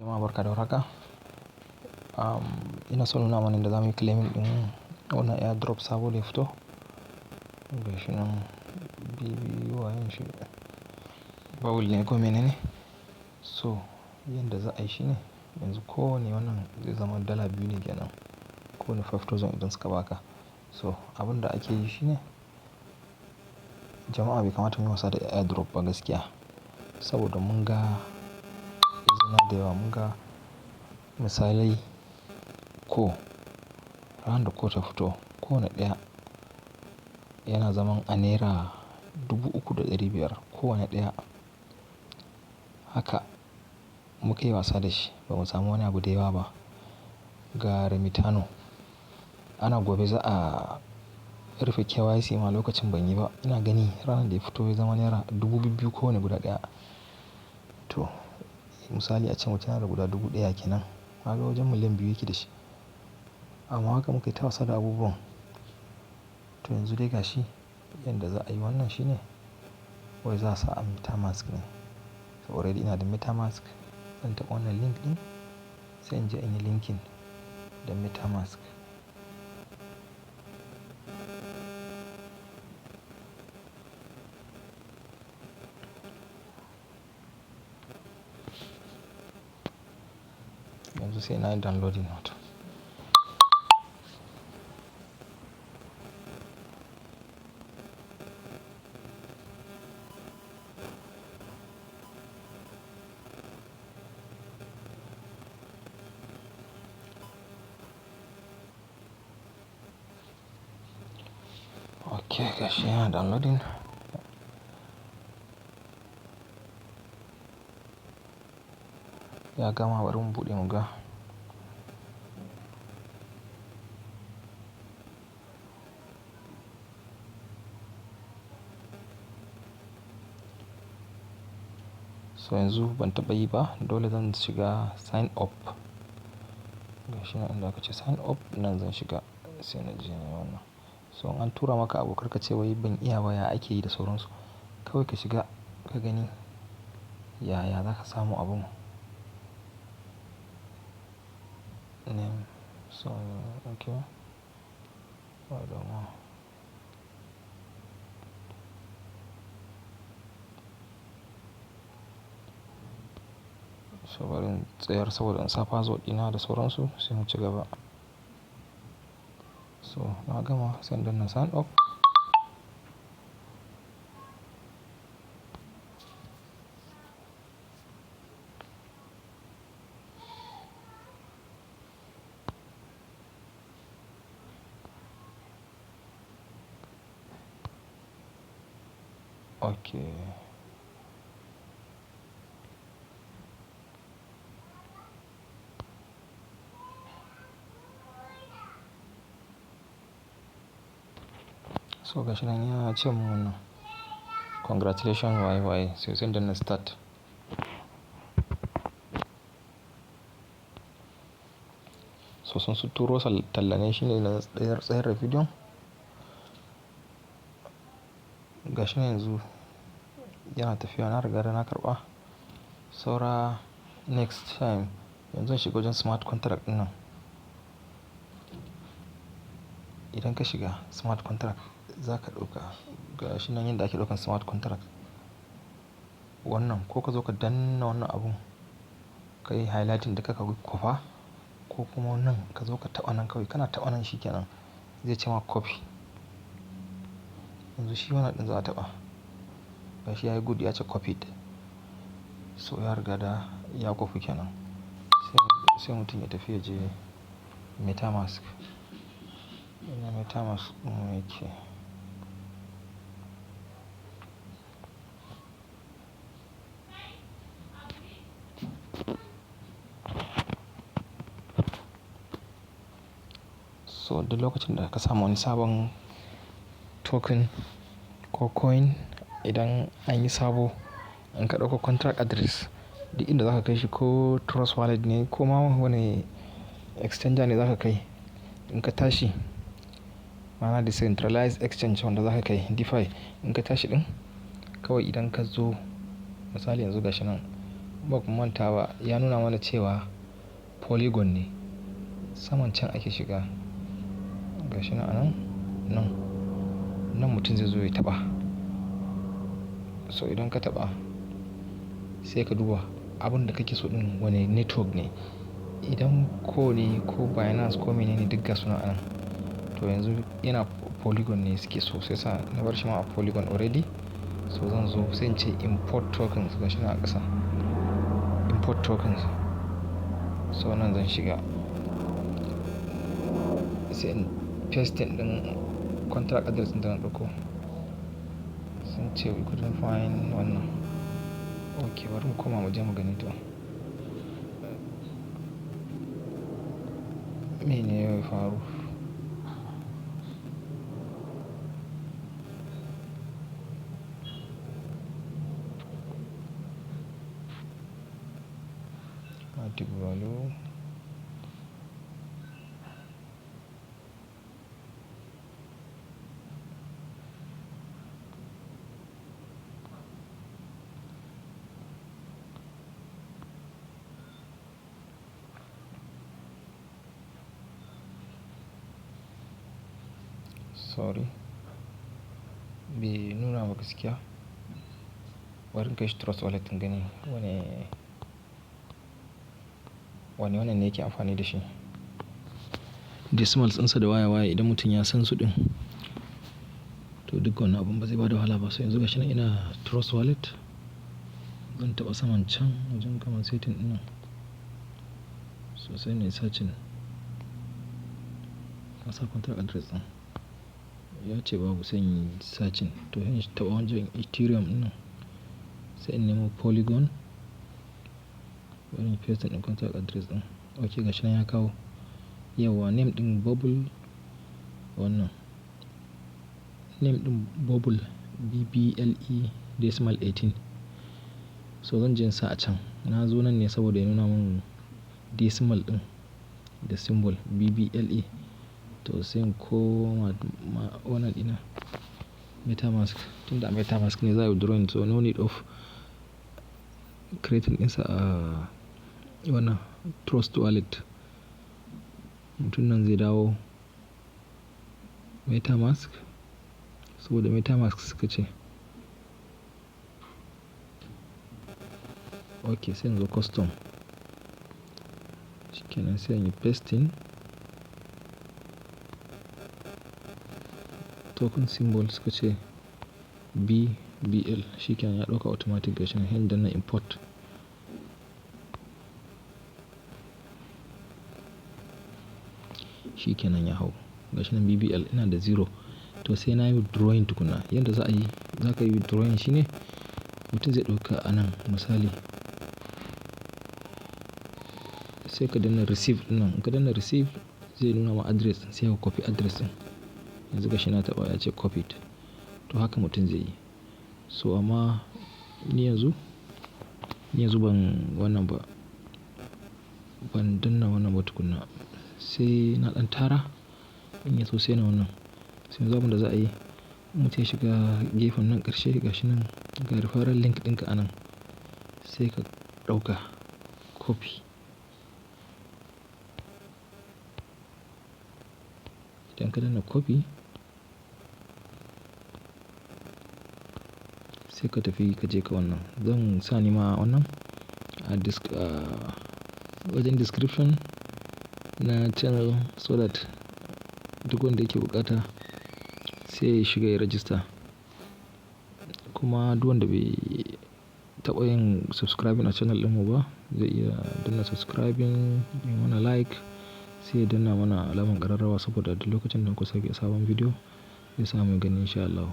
Jama'a barka da warhaka. Ina so nuna mana yadda za mu yi claiming ɗin wannan airdrop sabo da ya fito. Gashi nan wayan shi bawul ne ko menene. So yanda za a yi shi ne yanzu kowane wannan zai zama dala 2 ne kenan. Kowane 5,000 idan suka baka. So abin da ake yi shi ne jama'a bai kamata mu yi wasa da airdrop ba gaskiya. Saboda mun ga izina da yawa, mun ga misalai ko ranar da ko ta fito kowane ɗaya yana zaman a naira 3,500 kowane ɗaya. Haka muka yi wasa da shi ba mu samu wani abu da yawa ba. Ga remitano ana gobe za a rufe KYC ma lokacin ban yi ba. Ina gani ranar da ya fito ya zama naira 2,000 kowane guda ɗaya. To misali a ce mutum yana da guda 1,000 kenan. Kaga wajen miliyan 2 yake da shi. Amma haka muka yi ta wasa da abubuwan. To yanzu dai gashi yanda za a yi wannan shi ne wai za a sa a metamask ne. So already ina da metamask. Zan taɓa wannan link ɗin sai in je in yi linking da metamask. Yanzu sai na yi downloading wato. Okay, gashi yana downloading. Ya gama bari mu buɗe mu ga. So yanzu ban taɓa yi ba dole zan shiga sign up. Gashi nan inda aka ce sign up nan zan shiga sai na je na yi wannan. So an tura maka abu kar ka ce wai ban iya ba ya ake yi da sauransu. Kawai ka shiga ka gani yaya za ka samu abun. Name so okay. Wadama. So bari in tsayar saboda in sa password ɗina da sauransu sai mu ci gaba. So na gama sai in danna sign up. Okay. So gashi nan ya ce mun wannan congratulations YY sai sai in danna start. So sun su turo talla ne shine na tsayar da bidiyon. Gashi nan yanzu yana tafiya na riga da na karɓa. Saura next time yanzu zan shiga wajen smart contract ɗin nan. Idan ka shiga smart contract za ka ɗauka gashi nan yanda ake ɗaukan smart contract. Wannan ko ka zo ka danna wannan abun ka yi highlighting duka ka kwafa ko kuma wannan ka zo ka taɓa nan kawai kana taɓa nan shi kenan zai ce ma copy. Yanzu shi wannan ɗin za a taɓa. Gashi yayi good ya ce copied. So ya riga da ya kwafu kenan. Sai mutum ya tafi ya je metamask. Ina metamask ɗin yake. So duk lokacin da ka samu wani sabon token ko coin idan an yi sabo in ka ɗauko contract address duk inda za ka kai shi ko Trust Wallet ne ko ma wani exchanger ne za ka kai in ka tashi. Ma'ana decentralized exchange wanda za ka kai DeFi in ka tashi ɗin kawai idan ka zo misali yanzu gashi nan ba ku manta ba ya nuna mana cewa polygon ne. Saman can ake shiga. Gashi nan nan mutum zai zo ya taɓa. So idan ka taɓa sai ka duba abin da kake so ɗin wane network ne. Idan ko ne ko Binance ko menene duk gasu nan anan. To yanzu yana polygon ne suke so sai sa na bar shi ma a polygon already. So zan zo sai in ce import tokens gashi nan a ƙasa. Import tokens. So nan zan shiga. Sai in paste ɗin contract address ɗin da na ɗauko. Sun ce we couldn't find wannan. Okay, bari mu koma mu je mu gani to. Mene ya faru? Active value. Sorry. Bai nuna ba gaskiya. Bari in kai shi trust wallet in gani wannan ne yake amfani da shi. Decimals ɗinsa da waye idan mutum ya san su ɗin. To duk wannan abun ba zai bada wahala ba. So yanzu gashi nan ina trust wallet. Zan taɓa saman can wajen kamar setting ɗin nan. So sai na yi searching. Na sa contract address ɗin. Ya ce babu sai in yi searching. To sai in taɓa wajen Ethereum ɗin nan. Sai in nemo polygon. Bari in paste ɗin contract address ɗin. Okay gashi nan ya kawo. Yawwa name ɗin bubble wannan. Name ɗin bubble BBLE decimal 18. So zan je in sa a can. Na zo nan ne saboda ya nuna min decimal ɗin da symbol BBLE. To sai in koma wannan ɗina MetaMask. Tunda a MetaMask ne za a yi withdrawing so no need of creating ɗinsa a wannan trust wallet. Mutum nan zai dawo MetaMask saboda MetaMask suka ce. Okay sai in zo custom. Shikenan sai in yi pasting. Token symbol suka ce BBL. Shikenan ya ɗauka automatic gashi nan. Sai in danna import. Shikenan ya hau. Gashi nan BBL ina da 0. To sai na yi withdrawing tukuna. Yanda za a yi, za ka yi withdrawing shine mutum zai ɗauka a nan misali. Sai ka danna receive ɗin nan. In ka danna receive zai nuna ma address sai ka copy address ɗin. Yanzu gashi na taɓa ya ce copied. To haka mutum zai yi. So amma ni yanzu ban wannan ba. Ban danna wannan ba tukuna. Sai na ɗan tara in ya so sai na wannan. Sai yanzu abin da za a yi mutum ya shiga gefen nan ƙarshe gashi nan ga referral link ɗinka a nan. Sai ka ɗauka copy. Idan ka danna copy sai ka tafi ka je ka wannan. Zan sa ni ma wannan a wajen description na channel so that duk wanda yake bukata sai ya shiga ya register. Kuma duk wanda bai taɓa yin subscribing a channel ɗinmu ba zai iya danna subscribing, yi mana like sai ya danna mana alamar ƙararrawa saboda duk lokacin da muka sake sabon video zai samu ya gani insha Allah.